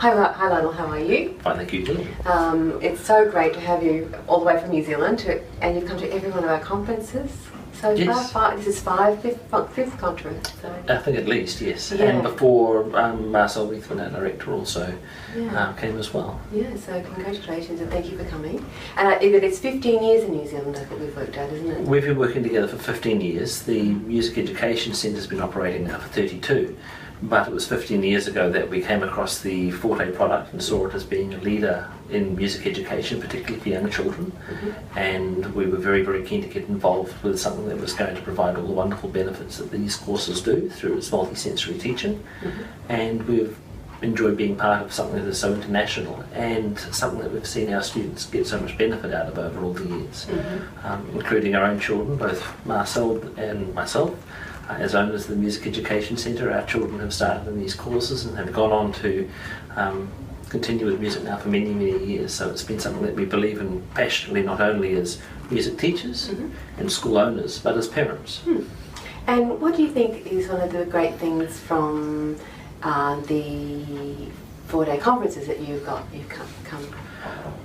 Hi Lionel, how are you? Fine, thank you, Gillian. It's so great to have you all the way from New Zealand, and you've come to every one of our conferences. So yes. this is fifth conference. So. I think at least, yes. Yeah. And before Marcel Reithman, our director, also came as well. Yeah, so congratulations and thank you for coming. And it's 15 years in New Zealand, that's what we've worked out, isn't it? We've been working together for 15 years. The Music Education Centre's been operating now for 32. But it was 15 years ago that we came across the Forte product and saw it as being a leader in music education, particularly for young children. Mm-hmm. And we were very, very keen to get involved with something that was going to provide all the wonderful benefits that these courses do through its multi-sensory teaching. Mm-hmm. And we've enjoyed being part of something that is so international and something that we've seen our students get so much benefit out of over all the years, including our own children, both Marcel and myself. As owners of the Music Education Centre, our children have started in these courses and have gone on to continue with music now for many, many years. So it's been something that we believe in passionately, not only as music teachers and school owners, but as parents. And what do you think is one of the great things from the 4-day conferences that you've come?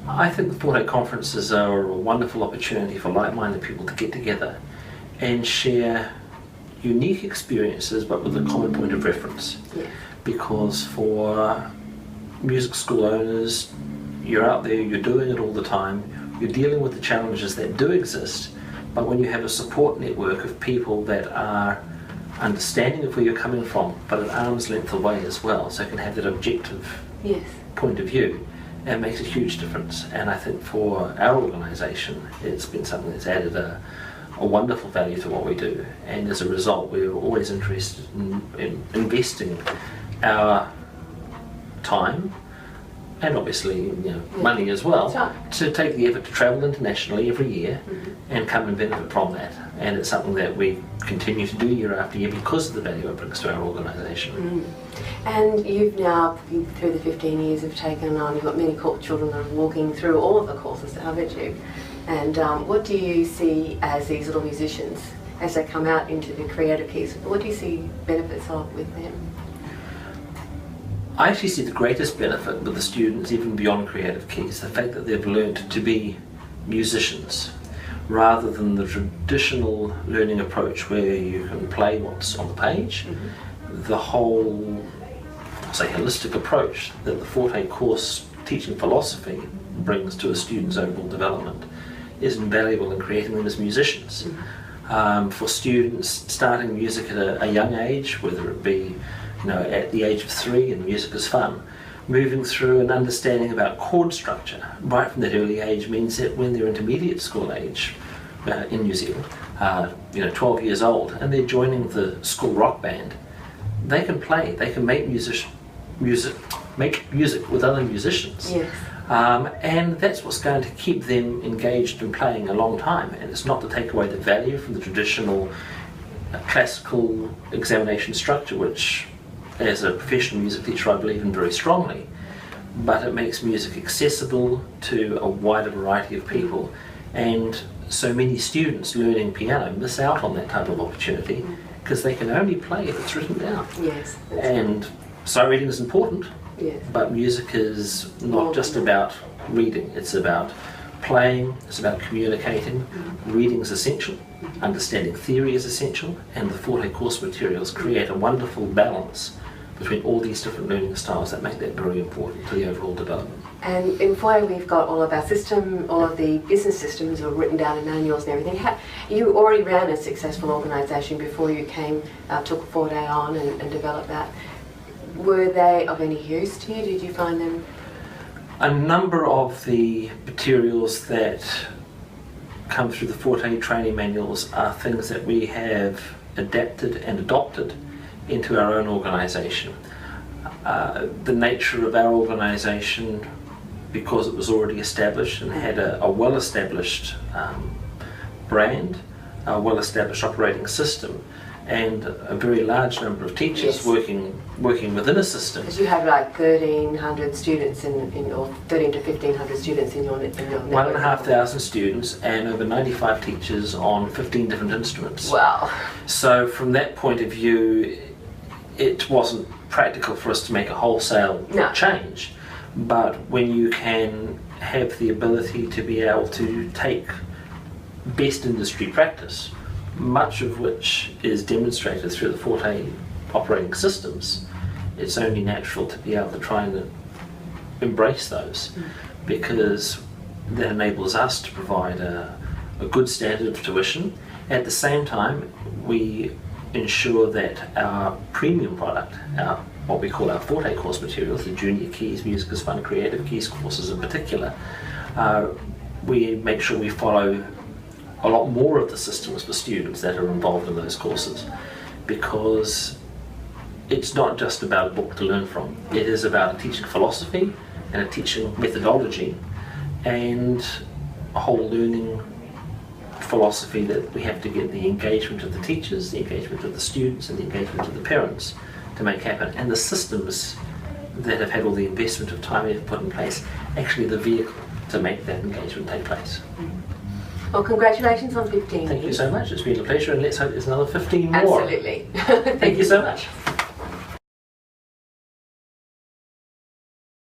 I think the 4-day conferences are a wonderful opportunity for like-minded people to get together and share unique experiences, but with a common point of reference. Yeah. Because for music school owners, you're out there, you're doing it all the time, you're dealing with the challenges that do exist, but when you have a support network of people that are understanding of where you're coming from, but at arm's length away as well, so you can have that objective point of view, it makes a huge difference. And I think for our organisation, it's been something that's added a wonderful value to what we do, and as a result we're always interested in investing our time and obviously money as well to take the effort to travel internationally every year and come and benefit from that. And it's something that we continue to do year after year because of the value it brings to our organisation. And you've now, through the 15 years, have taken on, you've got many children that are walking through all of the courses, haven't you? And what do you see as these little musicians, as they come out into the creative keys, what do you see benefits of with them? I actually see the greatest benefit with the students, even beyond creative keys, the fact that they've learned to be musicians, rather than the traditional learning approach where you can play what's on the page. The whole, say, holistic approach that the Forte course teaching philosophy brings to a student's overall development is invaluable in creating them as musicians. For students starting music at a young age, whether it be at the age of 3 and music is fun, moving through an understanding about chord structure right from that early age means that when they're intermediate school age in New Zealand, 12 years old, and they're joining the school rock band, they can play, they can make music with other musicians. Yes. And that's what's going to keep them engaged in playing a long time. And it's not to take away the value from the traditional classical examination structure, which as a professional music teacher I believe in very strongly, but it makes music accessible to a wider variety of people. And so many students learning piano miss out on that type of opportunity because they can only play if it's written down. Yes. And sight reading is important. Yes. But music is not just about reading, it's about playing, it's about communicating. Reading is essential, understanding theory is essential, and the Forte course materials create a wonderful balance between all these different learning styles that make that very important to the overall development. And in Forte we've got all of our system, all of the business systems are written down in manuals and everything. You already ran a successful organisation before you took Forte on and developed that. Were they of any use to you? Did you find them? A number of the materials that come through the Forte training manuals are things that we have adapted and adopted into our own organisation. The nature of our organisation, because it was already established and had a well-established brand, a well-established operating system, and a very large number of teachers working within a system. Because you have like 1,300 students or 1,300 to 1,500 students in your network. 1,500 students and over 95 teachers on 15 different instruments. Wow. So from that point of view, it wasn't practical for us to make a wholesale No. change. But when you can have the ability to be able to take best industry practice, much of which is demonstrated through the Forte operating systems, it's only natural to be able to try and embrace those, because that enables us to provide a good standard of tuition. At the same time, we ensure that our premium product, what we call our Forte course materials, the Junior Keys, Music is Fun, Creative Keys courses in particular, we make sure we follow a lot more of the systems for students that are involved in those courses, because it's not just about a book to learn from. It is about a teaching philosophy and a teaching methodology and a whole learning philosophy that we have to get the engagement of the teachers, the engagement of the students, and the engagement of the parents to make happen. And the systems that have had all the investment of time they've put in place, actually the vehicle to make that engagement take place. Well, congratulations on 15 years. Thank you so much. It's been a pleasure, and let's hope there's another 15 more. Absolutely. Thank you so much.